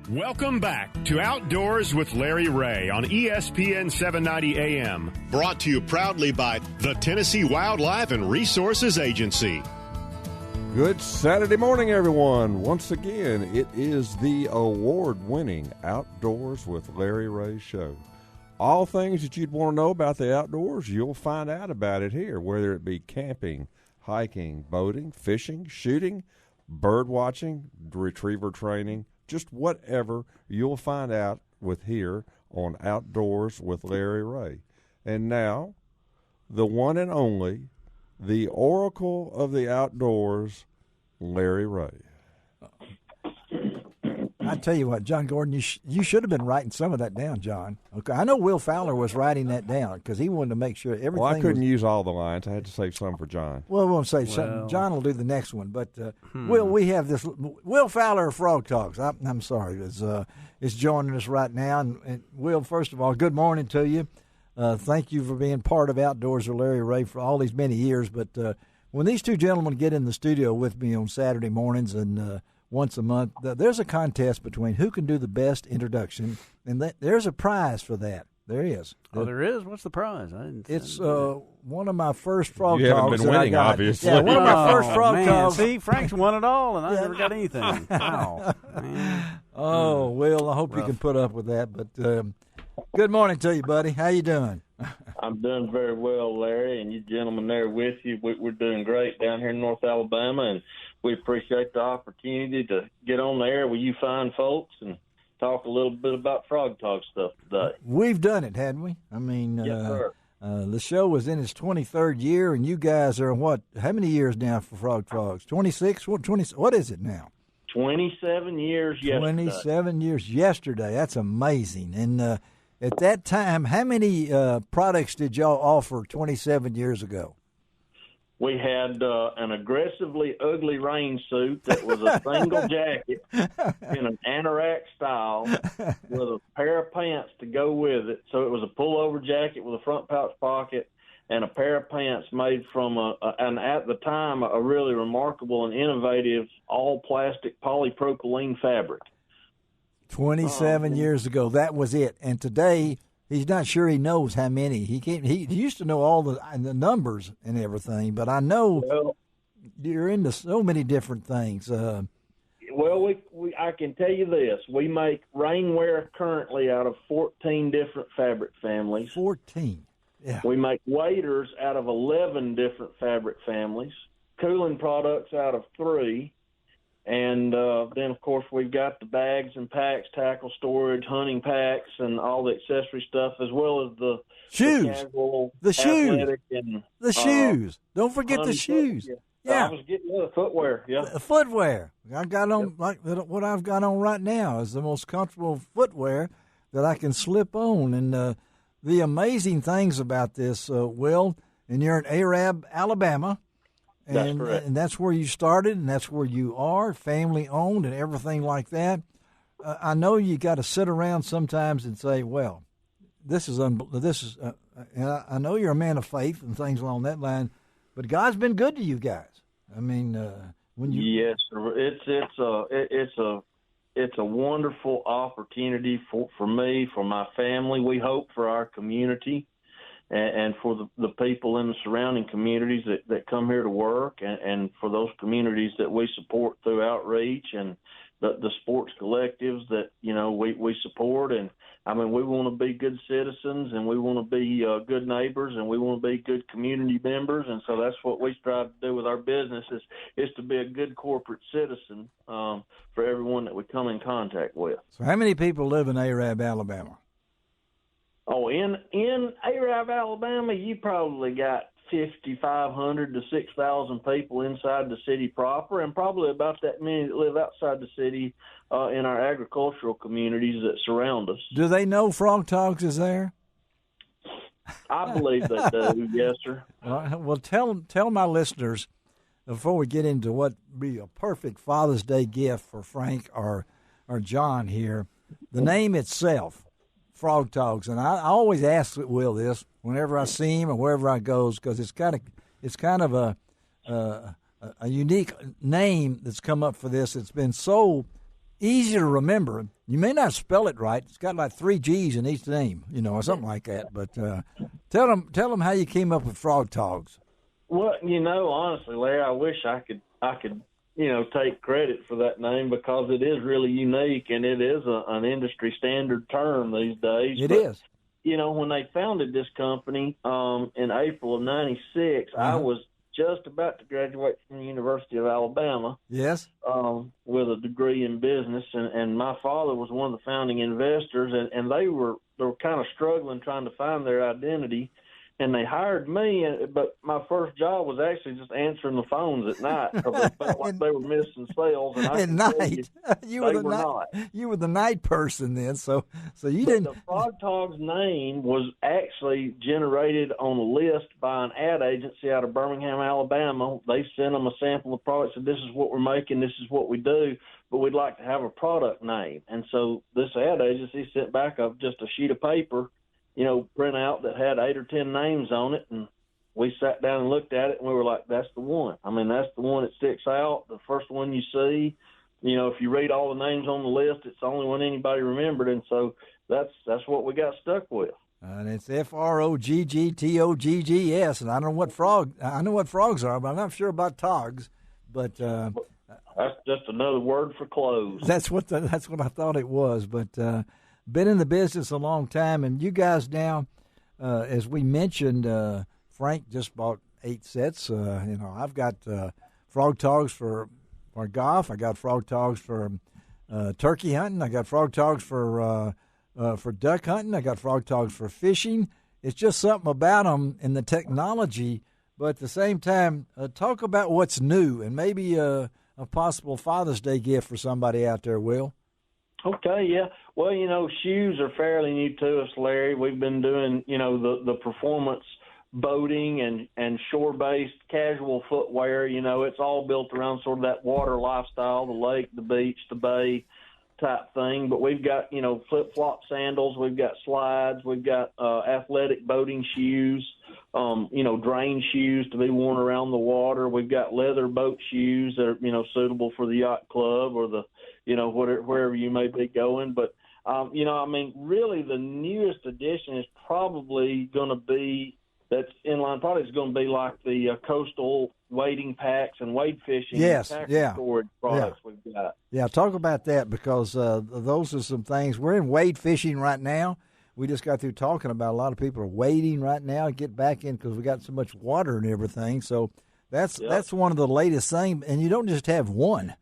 Welcome back to Outdoors with Larry Ray on ESPN 790 AM. Brought to you proudly by the Tennessee Wildlife and Resources Agency. Good Saturday morning, everyone. Once again, it is the award-winning Outdoors with Larry Ray show. All things that you'd want to know about the outdoors, you'll find out about it here, whether it be camping, hiking, boating, fishing, shooting, bird watching, retriever training, just whatever you'll find out with here on Outdoors with Larry Ray. And now, the one and only, the Oracle of the Outdoors, Larry Ray. I tell you what, John Gordon, you should have been writing some of that down, John. Okay, I know Will Fowler was writing that down because he wanted to make sure everything. Well, I couldn't use all the lines. I had to save some for John. Well, we'll say something. John will do the next one. But Will, we have this. Will Fowler of Frog Talks. I'm sorry, is joining us right now. And Will, first of all, good morning to you. Thank you for being part of Outdoors with Larry Ray for all these many years. But when these two gentlemen get in the studio with me on Saturday mornings and once a month, there's a contest between who can do the best introduction, and there's a prize for that. There is. Oh, there is? What's the prize? It's one of my first Frog You Talks. haven't been winning, obviously. Yeah, one of my first Frog Talks. See, Frank's won it all, and I never got anything. Wow. Man. Oh, Will, I hope you can put up with that. But good morning to you, buddy. How you doing? I'm doing very well, Larry, and you gentlemen there with you. We're doing great down here in North Alabama, and we appreciate the opportunity to get on the air with you fine folks and talk a little bit about Frog Talk stuff today. We've done it, hadn't we? I mean, yes, sir. The show was in its 23rd year, and you guys are what? How many years now for Frog Talks? 26? What is it now? 27 years yesterday. 27 years yesterday. That's amazing. And at that time, how many products did y'all offer 27 years ago? We had an aggressively ugly rain suit that was a single jacket in an anorak style with a pair of pants to go with it. So it was a pullover jacket with a front pouch pocket and a pair of pants made from, and at the time, a really remarkable and innovative all-plastic polypropylene fabric. 27 years ago, that was it. And today, he's not sure he knows how many. He used to know all the numbers and everything, but I know you're into so many different things. Well, I can tell you this. We make rainwear currently out of 14 different fabric families. 14. Yeah. We make waders out of 11 different fabric families, cooling products out of 3. And then, of course, we've got the bags and packs, tackle storage, hunting packs, and all the accessory stuff, as well as the shoes, the shoes, the shoes. Don't forget the shoes. Yeah, I was getting the footwear. Yeah, the footwear. I got on like what I've got on right now is the most comfortable footwear that I can slip on. And the amazing things about this, Will, and you're in Arab, Alabama. That's correct. And that's where you started, and that's where you are, family-owned and everything like that. I know you got to sit around sometimes and say, well, this is and I know you're a man of faith and things along that line, but God's been good to you guys. I mean, when you yes, sir. It's a wonderful opportunity for me, for my family. We hope for our community. And for the people in the surrounding communities that come here to work, and for those communities that we support through outreach and the sports collectives that, we support. And, I mean, we want to be good citizens, and we want to be good neighbors, and we want to be good community members. And so that's what we strive to do with our business is to be a good corporate citizen for everyone that we come in contact with. So how many people live in Arab, Alabama? Oh, in Arab, Alabama, you probably got 5,500 to 6,000 people inside the city proper, and probably about that many that live outside the city in our agricultural communities that surround us. Do they know Frog Talks is there? I believe they do, yes, sir. Well, tell my listeners, before we get into what would be a perfect Father's Day gift for Frank or John here, the name itself. Frog Talks, and I always ask Will this whenever I see him or wherever I goes, because it's kind of a unique name that's come up for this. It's been so easy to remember. You may not spell it right. It's got like 3 G's in each name, or something like that. But tell them how you came up with Frog Togs. Well, honestly, Larry, I wish I could take credit for that name because it is really unique and it is an industry standard term these days. It is. When they founded this company in April of '96, I was just about to graduate from the University of Alabama. Yes. With a degree in business, and my father was one of the founding investors, and they were kind of struggling trying to find their identity. And they hired me, but my first job was actually just answering the phones at night because they felt like they were missing sales. And at night, you were the night person then. So you didn't. The Frog Togs name was actually generated on a list by an ad agency out of Birmingham, Alabama. They sent them a sample of products and said, "This is what we're making. This is what we do, but we'd like to have a product name." And so this ad agency sent back just a sheet of paper, print out that had 8 or 10 names on it, and we sat down and looked at it, and we were like, that's the one. I mean, that's the one that sticks out, the first one you see. If you read all the names on the list, it's the only one anybody remembered, and so that's what we got stuck with. And it's FROGGTOGGS, and I know what frogs are, but I'm not sure about togs. But that's just another word for clothes. That's what I thought it was, but. Been in the business a long time, and you guys now, as we mentioned, Frank just bought 8 sets. I've got Frog Togs for golf. I got Frog Togs for turkey hunting. I got Frog Togs for duck hunting. I got Frog Togs for fishing. It's just something about them and the technology. But at the same time, talk about what's new and maybe a possible Father's Day gift for somebody out there, Will. Okay, yeah. Well, shoes are fairly new to us, Larry. We've been doing, the performance boating and shore-based casual footwear. It's all built around sort of that water lifestyle, the lake, the beach, the bay type thing. But we've got, flip-flop sandals. We've got slides. We've got athletic boating shoes, drain shoes to be worn around the water. We've got leather boat shoes that are, suitable for the yacht club or the, wherever you may be going. But, really the newest addition is probably going to be that's inline product is going to be like the coastal wading packs and wade fishing storage products we've got. Yeah, talk about that because those are some things. We're in wade fishing right now. We just got through talking about a lot of people are wading right now to get back in because we got so much water and everything. So that's one of the latest things. And you don't just have one.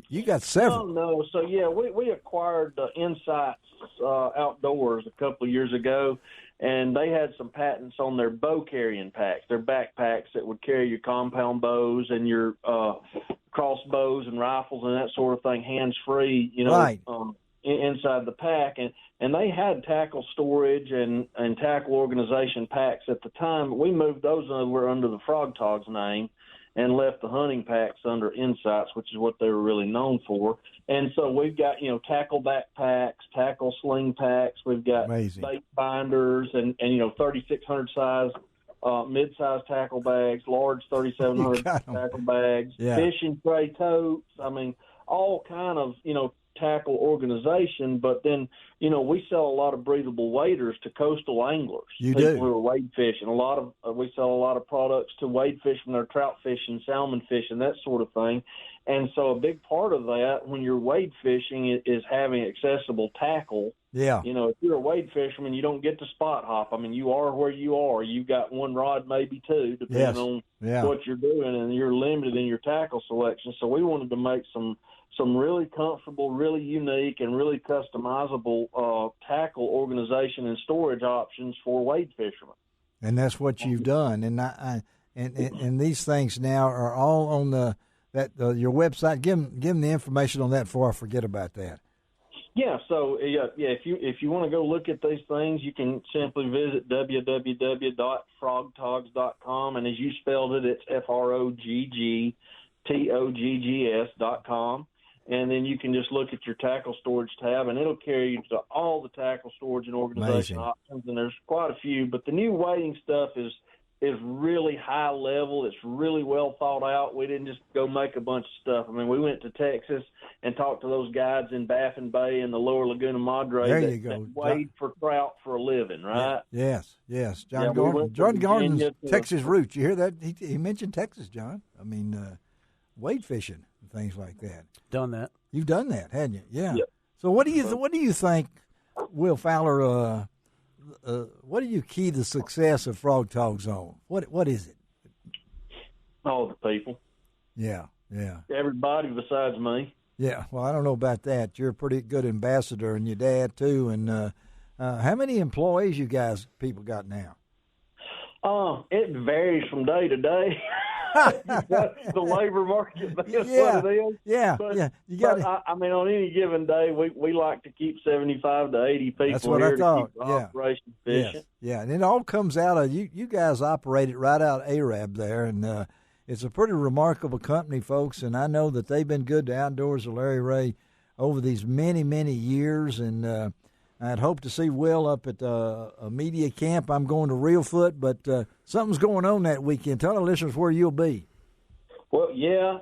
You got several. No. So, we acquired Insights Outdoors a couple of years ago, and they had some patents on their bow carrying packs, their backpacks that would carry your compound bows and your crossbows and rifles and that sort of thing hands-free, right. Inside the pack. And they had tackle storage and tackle organization packs at the time, but we moved those over under the Frog Togs name and left the hunting packs under Insights, which is what they were really known for. And so we've got, tackle backpacks, tackle sling packs. We've got bait binders and 3,600 size mid-size tackle bags, large 3,700 tackle bags, fishing tray totes. I mean, all kind of, tackle organization, but then, we sell a lot of breathable waders to coastal anglers. You people do. Who are wade fishing. We sell a lot of products to wade fishing, their trout fishing, salmon fishing, that sort of thing. And so a big part of that when you're wade fishing is having accessible tackle. Yeah. If you're a wade fisherman, you don't get to spot hop. I mean, you are where you are. You've got one rod, maybe two, depending on what you're doing, and you're limited in your tackle selection. So we wanted to make some really comfortable, really unique, and really customizable tackle organization and storage options for wade fishermen. And that's what you've done. And these things now are all on your website. Give them the information on that before I forget about that. Yeah, so if you want to go look at these things, you can simply visit www.frogtogs.com, and as you spelled it, it's FROGGTOGGS.com. And then you can just look at your tackle storage tab, and it'll carry you to all the tackle storage and organization options. And there's quite a few, but the new wading stuff is is really high level. It's really well thought out. We didn't just go make a bunch of stuff. I mean, we went to Texas and talked to those guys in Baffin Bay and the lower Laguna Madre that wade for trout for a living, right? Yes. John Gordon's Texas roots. You hear that? He mentioned Texas, John. I mean, wade fishing and things like that. Done that. You've done that, hadn't you? Yeah. Yep. So what do you think, Will Fowler? What do you key the success of Frog Talks on? What is it? All the people. Yeah. Everybody besides me. Yeah. Well, I don't know about that. You're a pretty good ambassador, and your dad too. And how many employees people got now? It varies from day to day. The labor market, that's what it is. Yeah. You got. I mean, on any given day, we like to keep 75 to 80 people. That's what here I thought. To keep the operation efficient. Yeah, and it all comes out of you guys operate it right out of Arab there, and it's a pretty remarkable company, folks. And I know that they've been good to Outdoors of Larry Ray over these many years, and I'd hope to see Will up at a media camp. I'm going to Reelfoot, but something's going on that weekend. Tell our listeners where you'll be. Well, yeah.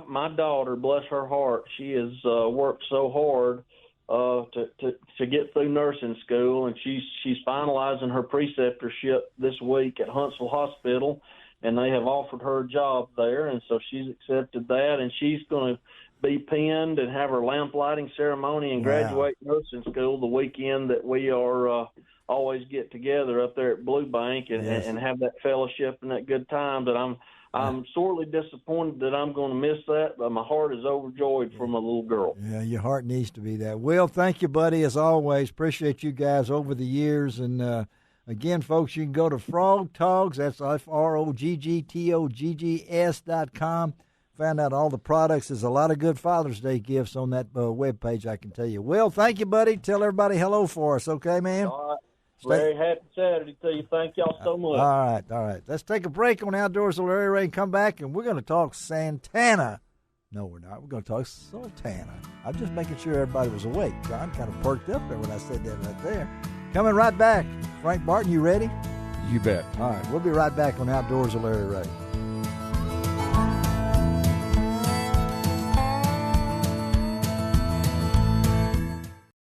My daughter, bless her heart, she has worked so hard to get through nursing school, and she's finalizing her preceptorship this week at Huntsville Hospital, and they have offered her a job there, and so she's accepted that, and she's going to be pinned and have her lamp lighting ceremony and graduate nursing school the weekend that we are always get together up there at Blue Bank and have that fellowship and that good time. But I'm sorely disappointed that I'm going to miss that, but my heart is overjoyed for my little girl. Yeah, your heart needs to be that. Will, thank you, buddy, as always. Appreciate you guys over the years. And, again, folks, you can go to Frog Talks. That's FROGGTOGGS.com. Found out all the products. There's a lot of good Father's Day gifts on that webpage, I can tell you. Will, thank you, buddy. Tell everybody hello for us, okay, man? All right. Larry, happy Saturday to you. Thank y'all so much. All right. Let's take a break on Outdoors with Larry Ray and come back, and we're going to talk Santana. No, we're not. We're going to talk Sultana. I'm just making sure everybody was awake. John kind of perked up there when I said that right there. Coming right back. Frank Barton, you ready? You bet. All right. We'll be right back on Outdoors with Larry Ray.